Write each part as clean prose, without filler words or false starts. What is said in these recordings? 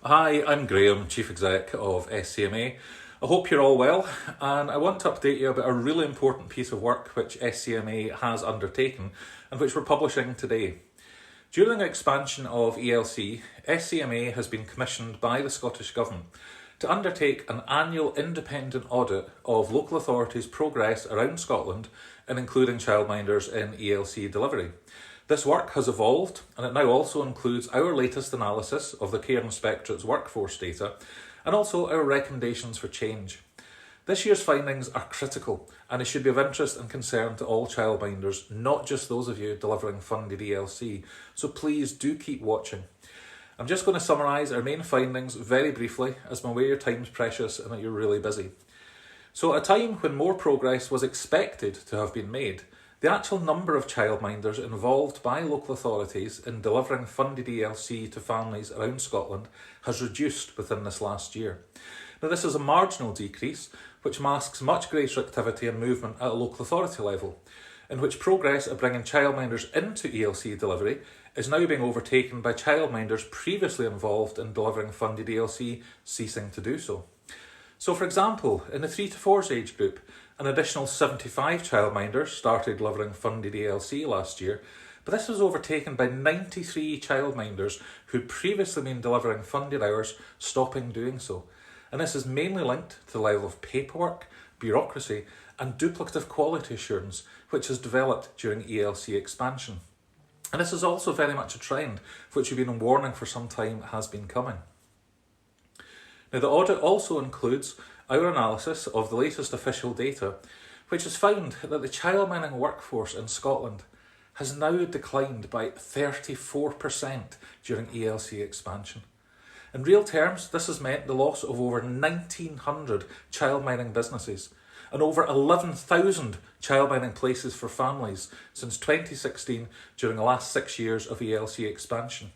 Hi, I'm Graham, Chief Exec of SCMA. I hope you're all well, and I want to update you about a really important piece of work which SCMA has undertaken and which we're publishing today. During the expansion of ELC, SCMA has been commissioned by the Scottish Government to undertake an annual independent audit of local authorities' progress around Scotland and including childminders in ELC delivery. This work has evolved, and it now also includes our latest analysis of the Care Inspectorate's workforce data and also our recommendations for change. This year's findings are critical, and it should be of interest and concern to all childminders, not just those of you delivering funded ELC, so please do keep watching. I'm just going to summarise our main findings very briefly, as I'm aware your time's precious and that you're really busy. So at a time when more progress was expected to have been made, the actual number of childminders involved by local authorities in delivering funded ELC to families around Scotland has reduced within this last year. Now, this is a marginal decrease, which masks much greater activity and movement at a local authority level, in which progress at bringing childminders into ELC delivery is now being overtaken by childminders previously involved in delivering funded ELC ceasing to do so. So, for example, in the 3 to 4s age group, an additional 75 childminders started delivering funded ELC last year, but this was overtaken by 93 childminders who'd previously been delivering funded hours stopping doing so. And this is mainly linked to the level of paperwork, bureaucracy and duplicative quality assurance which has developed during ELC expansion. And this is also very much a trend which we've been warning for some time has been coming. Now, the audit also includes our analysis of the latest official data, which has found that the childminding workforce in Scotland has now declined by 34% during ELC expansion. In real terms, this has meant the loss of over 1,900 childminding businesses and over 11,000 childminding places for families since 2016 during the last 6 years of ELC expansion.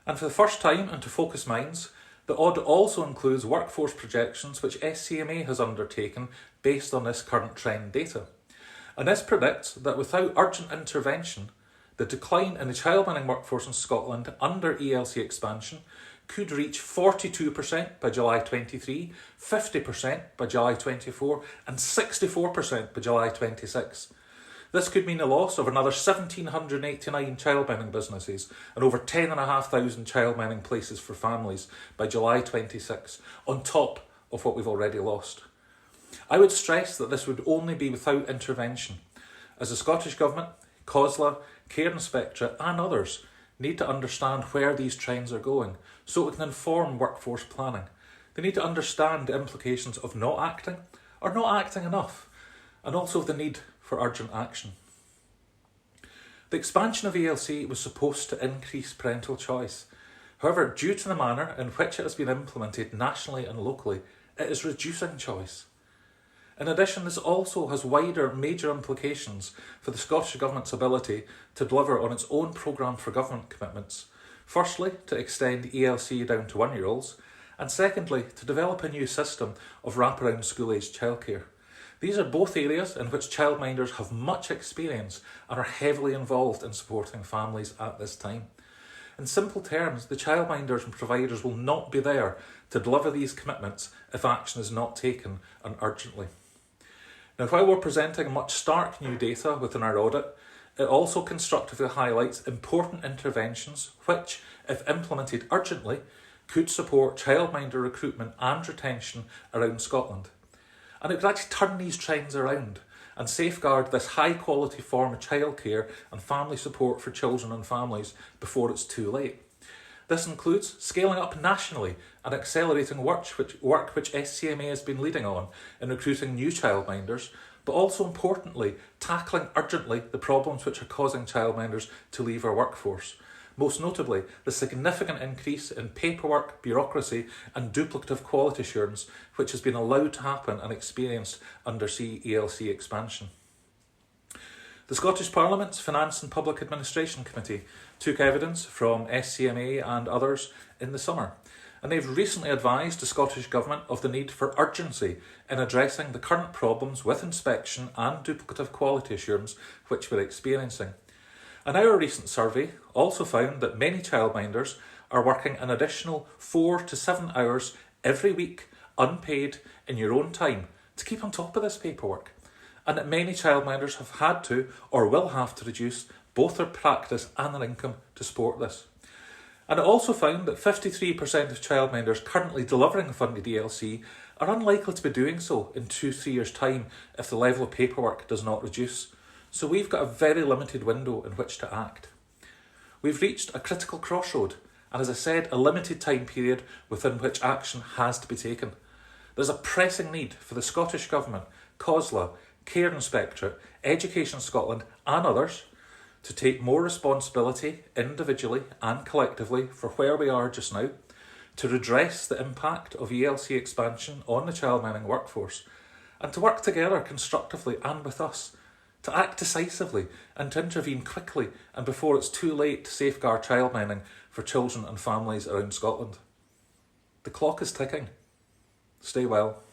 And for the first time, and to focus minds, the audit also includes workforce projections which SCMA has undertaken based on this current trend data. And this predicts that without urgent intervention, the decline in the childminding workforce in Scotland under ELC expansion could reach 42% by July 23, 50% by July 24 and 64% by July 26. This could mean a loss of another 1,789 childminding businesses and over 10,500 childminding places for families by July 26, on top of what we've already lost. I would stress that this would only be without intervention, as the Scottish Government, COSLA, Care Inspectorate and others need to understand where these trends are going so it can inform workforce planning. They need to understand the implications of not acting or not acting enough, and also the need for urgent action. The expansion of ELC was supposed to increase parental choice. However, due to the manner in which it has been implemented nationally and locally, it is reducing choice. In addition, this also has wider major implications for the Scottish Government's ability to deliver on its own programme for government commitments. Firstly, to extend ELC down to 1-year-olds, and secondly, to develop a new system of wraparound school-aged childcare. These are both areas in which childminders have much experience and are heavily involved in supporting families at this time. In simple terms, the childminders and providers will not be there to deliver these commitments if action is not taken and urgently. Now, while we're presenting much stark new data within our audit, it also constructively highlights important interventions which, if implemented urgently, could support childminder recruitment and retention around Scotland. And it could actually turn these trends around and safeguard this high quality form of childcare and family support for children and families before it's too late. This includes scaling up nationally and accelerating work which SCMA has been leading on in recruiting new childminders, but also importantly, tackling urgently the problems which are causing childminders to leave our workforce. Most notably, the significant increase in paperwork, bureaucracy and duplicative quality assurance which has been allowed to happen and experienced under ELC expansion. The Scottish Parliament's Finance and Public Administration Committee took evidence from SCMA and others in the summer, and they've recently advised the Scottish Government of the need for urgency in addressing the current problems with inspection and duplicative quality assurance which we're experiencing. And our recent survey also found that many childminders are working an additional 4 to 7 hours every week, unpaid, in your own time, to keep on top of this paperwork, and that many childminders have had to or will have to reduce both their practice and their income to support this. And it also found that 53% of childminders currently delivering a funded ELC are unlikely to be doing so in 2-3 years' time if the level of paperwork does not reduce. So we've got a very limited window in which to act. We've reached a critical crossroad, and as I said, a limited time period within which action has to be taken. There's a pressing need for the Scottish Government, COSLA, Care Inspectorate, Education Scotland and others to take more responsibility individually and collectively for where we are just now, to redress the impact of ELC expansion on the childminding workforce, and to work together constructively and with us, to act decisively and to intervene quickly and before it's too late to safeguard childminding for children and families around Scotland. The clock is ticking. Stay well.